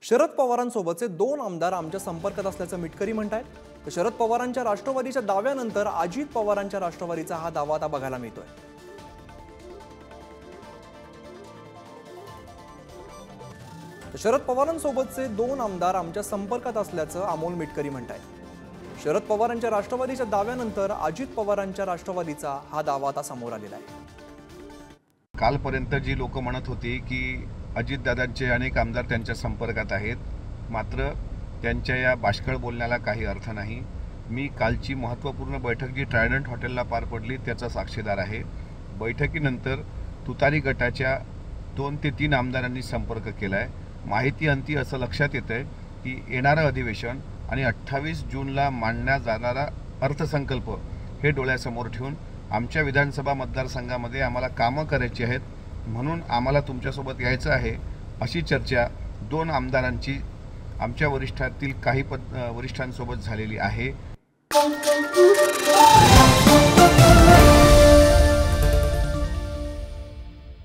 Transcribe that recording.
शरद पवारांसोबतचे 2 आमदार आमच्या संपर्कात असल्याचं मिटकरी म्हणतात। तर शरद पवारांच्या राष्ट्रवादीच्या दाव्यानंतर अजित पवारांच्या राष्ट्रवादीचा हा दावा आता बघायला मिळतोय। शरद पवारांसोबतचे 2 आमदार आमच्या संपर्कात असल्याचं अमोल मिटकरी म्हणतात। शरद पवारांच्या राष्ट्रवादीच्या दाव्यानंतर अजित पवारांच्या राष्ट्रवादीचा हा दावा आता समोर आलेला आहे। कालपर्यंत जी लोक म्हणत होती की अजितदादांचे अनेक आमदार त्यांच्या संपर्कात आहेत, मात्र त्यांच्या या बाष्कळ बोलण्याला काही अर्थ नाही। मी कालची महत्त्वपूर्ण बैठक जी ट्रायडंट हॉटेलला पार पडली त्याचा साक्षीदार आहे। बैठकीनंतर तुतारी गटाच्या 2 ते 3 आमदारांनी संपर्क केलाय। माहिती अंती असं लक्षात येतंय की येणारं अधिवेशन आणि 28 जूनला मांडण्यात जाणारा अर्थसंकल्प हे डोळ्यासमोर ठेवून आमच्या विधानसभा मतदारसंघामध्ये आम्हाला कामं करायची आहेत, म्हणून आम्हाला तुमच्यासोबत यायचं आहे, अशी चर्चा 2 आमदारांची आमच्या वरिष्ठातील काही वरिष्ठांसोबत झालेली आहे।